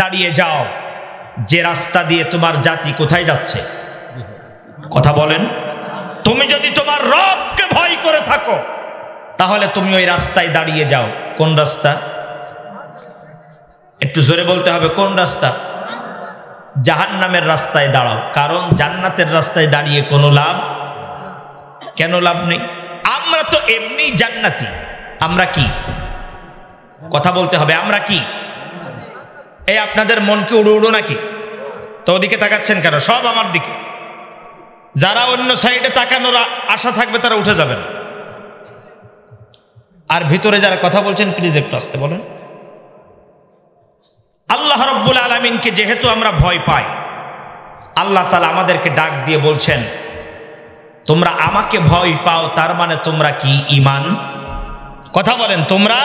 দাঁড়িয়ে যাও, যে রাস্তা দিয়ে তোমার জাতি কোথায় যাচ্ছে? কথা বলেন। তুমি যদি তোমার রবকে ভয় করে থাকো তাহলে তুমি ওই রাস্তায় দাঁড়িয়ে যাও। কোন রাস্তা? একটু জোরে বলতে হবে, কোন রাস্তা? জাহান্নামের রাস্তায় দাঁড়াও, কারণ জান্নাতের রাস্তায় দাঁড়িয়ে কোনো লাভ। কেন লাভ নেই? আমরা তো এমনি জান্নাতি। আমরা কি? কথা বলতে হবে, আমরা কি? এই আপনাদের মন কি উড়ো উড়ো নাকি? তো ওদিকে তাকাচ্ছেন কেন? সব আমার দিকে। যারা অন্য সাইডে তাকানোর আশা থাকবে তারা উঠে যাবেন। আর ভিতরে যারা কথা বলছেন প্লিজ একটু আসতে বলেন। আল্লাহ রাব্বুল আলামিনকে যেহেতু আমরা ভয় পাই, আল্লাহ তাআলা আমাদেরকে ডাক দিয়ে বলছেন, তোমরা আমাকে ভয় পাও, তার মানে তোমরা কি ঈমান? কথা বলেন, তোমরা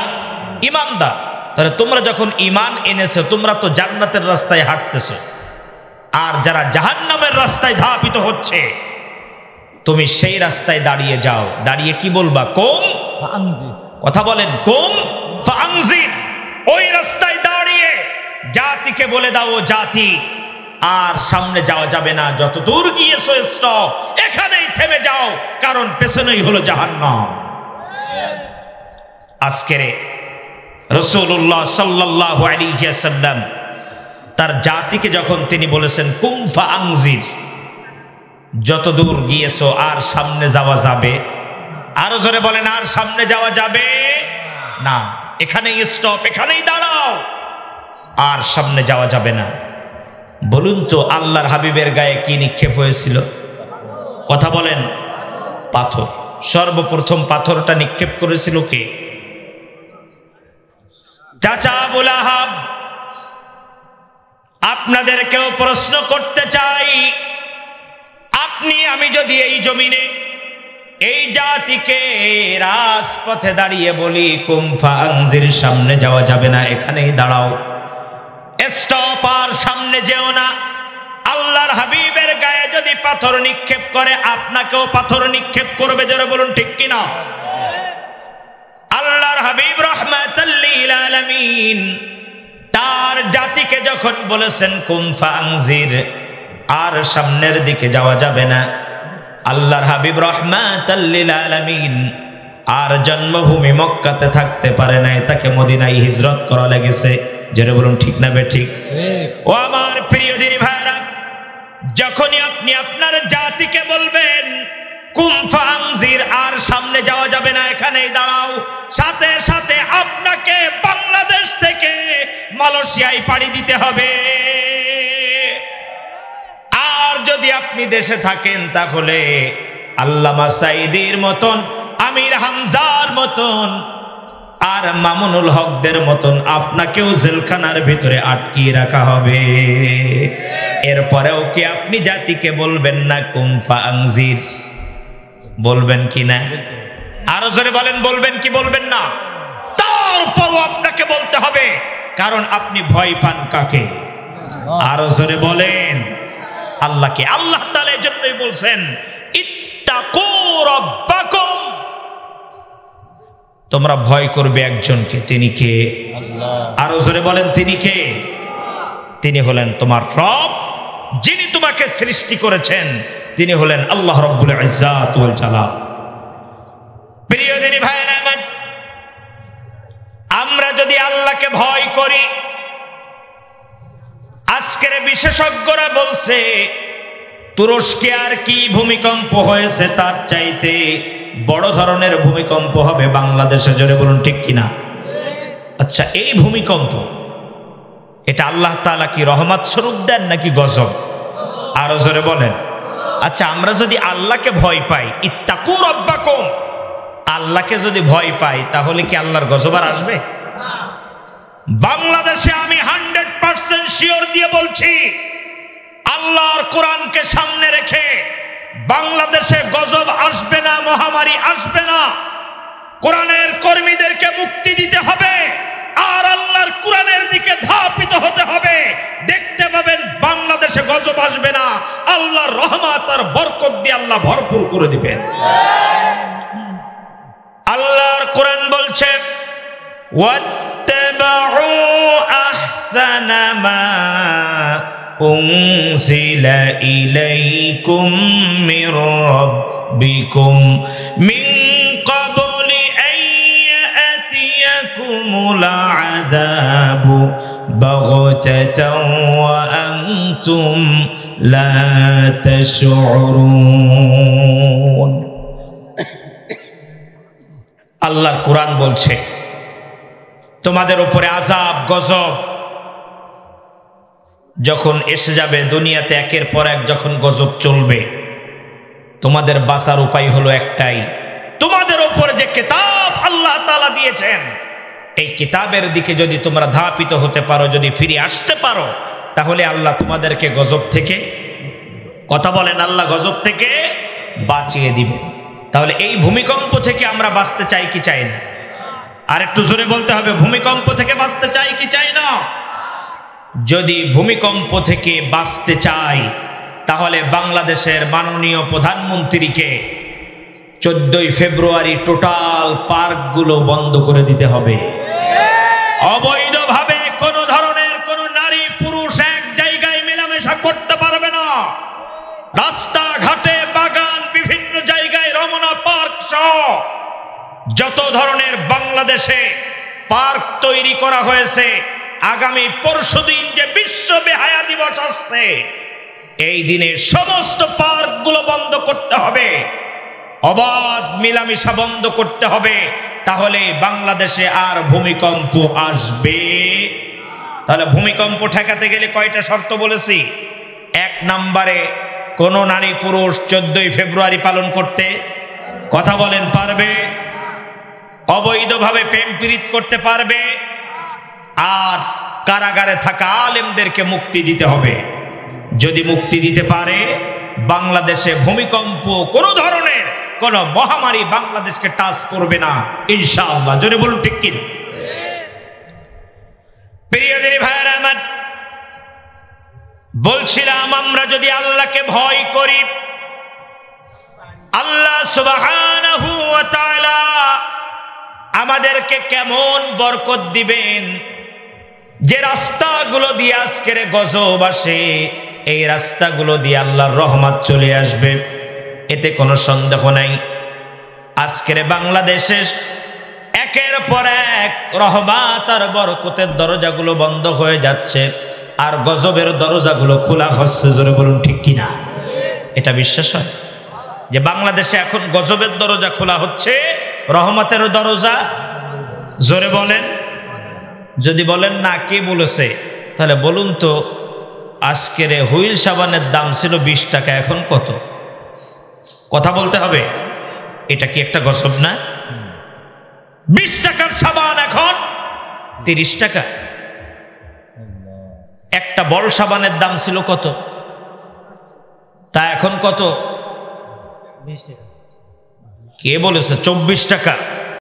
ঈমানদার। তাহলে তোমরা যখন ঈমান এনেছো, তোমরা তো জান্নাতের রাস্তায় হাঁটতেছো। আর যারা জাহান্নামের রাস্তায় ধাপিত হচ্ছে, তুমি সেই রাস্তায় দাঁড়িয়ে যাও। দাঁড়িয়ে কি বলবা? কুম ফাআনজির। কথা বলেন, কুম ফাআনজির। ওই রাস্তায় দাঁড়িয়ে জাতিকে বলে দাও, ও জাতি, আর সামনে যাওয়া যাবে না, যত দূর গিয়েছো স্টপ, এখানেই থেমে যাও, কারণ পেছনেই হলো জাহান্নাম। আজকের রাসূলুল্লাহ সাল্লাল্লাহু আলাইহি ওয়াসাল্লাম তার জাতিকে যখন তিনি বলেছেন কুম ফাআনজির, যত দূর গিয়েছো আর সামনে যাওয়া যাবে, আরো জোরে বলেন, আর সামনে যাওয়া যাবে না, এখানেই স্টপ, এখানেই দাঁড়াও, আর সামনে যাওয়া যাবে না। বলুন তো আল্লাহর হাবিবের গায়ে কি নিক্ষেপ হয়েছিল? কথা বলেন, পাথর। সর্বপ্রথম পাথরটা নিক্ষেপ করেছিল কে? চাচা আবু লাহাব। আপনাদেরকেও প্রশ্ন করতে চাই, আপনি আমি যদি এই জমিনে এই জাতিকে রাজপথে দাঁড়িয়ে বলি কুম ফাআনজির, সামনে যাওয়া যাবে না, এখানেই দাঁড়াও, স্টপ, আর সামনে যেও না, আল্লাহর হাবিবের গায়ে যদি পাথর নিক্ষেপ করে, আপনাকেও পাথর নিক্ষেপ করবে। জোরে বলুন ঠিক কিনা? আল্লাহর হাবিব রাহমাতাল লিল আলামিন তার জাতিকে যখন বলেছেন কুম ফাআনজির, আর সামনের দিকে যাওয়া যাবে না, আল্লাহর হাবিব রাহমাতাল লিল আলামিন আর জন্মভূমি মক্কাতে থাকতে পারে নাই, তাকে মদিনায় হিজরত করা লেগেছে। যারা বলুন ঠিক না বেঠিক? ও আমার প্রিয় দিনী ভাইরা, যখনই আপনি আপনার জাতিকে বলবেন কুম ফাআনজির, আর সামনে যাওয়া যাবে না, এখানেই দাঁড়াও, সাথে সাথে আপনাকে বাংলাদেশ থেকে মালয়েশিয়ায় পাড়ি দিতে হবে। আর যদি আপনি দেশে থাকেন তাহলে আল্লামা সাঈদীর মতন, আমির হামজার মতন, আর মামুনুল হকদের মতন আপনাকেও জেলখানার ভিতরে আটকিয়ে রাখা হবে। এরপরেও কি আপনি জাতিকে বলবেন না কুম ফাআনজির? বলবেন কি না? আরো জোরে বলেন, বলবেন কি বলবেন না? তারপরও আপনাকে বলতে হবে, কারণ আপনি ভয় পান কাকে? আরো জোরে বলেন, আল্লাহকে। আল্লাহ তাআলা এই জন্যই বলছেন ইত্তাকু রাব্বাকুম, তোমরা ভয় করবে একজনকে। তিনি কে? আল্লাহ। আরো জোরে বলেন, তিনি কে? তিনি হলেন তোমার রব, যিনি তোমাকে সৃষ্টি করেছেন, তিনি হলেন আল্লাহ রাব্বুল ইজ্জাত ওয়াল জালাল। প্রিয় দিনী ভাইরা আমার, আমরা যদি আল্লাহকে ভয় করি, আজকের বিশেষজ্ঞরা বলছে তুরস্কে আর কি ভূমিকম্প হয়েছে, তার চাইতে বড় ধরনের ভূমিকম্প হবে বাংলাদেশে। জোরে বলুন ঠিক কিনা? আচ্ছা, এই ভূমিকম্প এটা আল্লাহ তাআলা কি রহমত স্বরূপ দেন নাকি গজব? আরো জোরে বলেন। আচ্ছা, আমরা যদি আল্লাহকে ভয় পাই, ইত্তাকু রাব্বাকুম, আল্লাহকে যদি ভয় পাই, তাহলে কি আল্লাহর গজব আর আসবে? বাংলাদেশে আমি 100% শিওর দিয়ে বলছি, আল্লাহর কোরআনকে সামনে রেখে বাংলাদেশে গজব আসবে না, মহামারী আসবে না। কোরআনের কর্মীদেরকে মুক্তি দিতে হবে, আর আল্লাহর কোরআনের দিকে ধাপিত হতে হবে। দেখতে পাবেন বাংলাদেশে গজব আসবে না, আল্লাহর রহমত আর বরকত দিয়ে আল্লাহ ভরপুর করে দিবেন। বলছে ওয়াত্তাবাউ আহসানা মা উনজিলা ইলাইকুম মির রাব্বিকুম মিন ক্বাবলি আন ইয়াতিয়াকুমুল আযাবু বাগতাতাও ওয়া আনতুম লা তাশউরুন। আল্লাহর কোরআন বলছে তোমাদের উপরে আযাব গজব যখন এসে যাবে, দুনিয়াতে একের পর এক যখন গজব চলবে, তোমাদের বাঁচার উপায় হলো একটাই, তোমাদের উপরে যে কিতাব আল্লাহ তাআলা দিয়েছেন এই কিতাবের দিকে যদি তোমরা ধাপিত হতে পারো, যদি ফিরে আসতে পারো, তাহলে আল্লাহ তোমাদেরকে গজব থেকে, কথা বলেন, আল্লাহ গজব থেকে বাঁচিয়ে দিবেন। তাহলে এই ভূমিকম্প থেকে আমরা বাঁচতে চাই কি চাই না? আর একটু জোরে বলতে হবে, ভূমিকম্প থেকে বাঁচতে চাই কি চাই না? যদি ভূমিকম্প থেকে বাঁচতে চাই তাহলে বাংলাদেশের মাননীয় প্রধানমন্ত্রীকে 14 ফেব্রুয়ারি টোটাল পার্কগুলো বন্ধ করে দিতে হবে। অবৈধভাবে কোন ধরনের কোন নারী পুরুষ এক জায়গায় মেলামেশা করতে পারবে না। রাস্তাঘাটে, বাগান, বিভিন্ন জায়গায় রমনা পার্ক সহ যত ধরনের বাংলাদেশে পার্ক তৈরি করা হয়েছে, আগামী পরশুদিন যে বিশ্ব বেহায়া দিবস আসছে, এই দিনে সমস্ত পার্কগুলো বন্ধ করতে হবে, অবাধ মিলামেশা বন্ধ করতে হবে, তাহলে বাংলাদেশে আর ভূমিকম্প আসবে। তাহলে ভূমিকম্প ঠেকাতে গেলে কয়টা শর্ত বলেছি? 1 নম্বরে কোন নারী পুরুষ 14 ফেব্রুয়ারি পালন করতে, কথা বলেন, পারবে? অবৈধভাবে প্রেম প্রীত করতে পারবে? আর কারাগারে থাকা আলেমদেরকে মুক্তি দিতে হবে। যদি মুক্তি দিতে পারে, বাংলাদেশে ভূমিকম্প কোন ধরনের কোন মহামারী বাংলাদেশকে টাচ করবে না ইনশাআল্লাহ। জোরে বলুন ঠিক কি? প্রিয় দিনী ভাইরা আমার, বলছিলাম আমরা যদি আল্লাহকে ভয় করি, আল্লাহ সুবহানাহু ওয়া তাআলা আমাদেরকে কেমন বরকত দিবেন। যে রাস্তাগুলো দিয়ে আজকের গজব আসে, এই রাস্তাগুলো দিয়ে আল্লাহর রহমত চলে আসবে, এতে কোনো সন্দেহ নাই। আজকের বাংলাদেশে একের পর এক রহমত আর বরকতের দরজাগুলো বন্ধ হয়ে যাচ্ছে, আর গজবের দরজাগুলো খোলা হচ্ছে। জোরে বলুন ঠিক কিনা? এটা বিশ্বাস হয় যে বাংলাদেশে এখন গজবের দরজা খোলা হচ্ছে, রহমতের দরজা? জোরে বলেন। যদি বলেন না কে বলেছে, তাহলে বলুন তো, আজকের হুইল সাবানের দাম ছিল 20 টাকা, এখন কত? কথা বলতে হবে। এটা কি একটা গজব না? 20 টাকার সাবান এখন 30 টাকা। একটা বল সাবানের দাম ছিল কত, তা এখন কত? 20 টাকা। কে বলেছে 24 টাকা?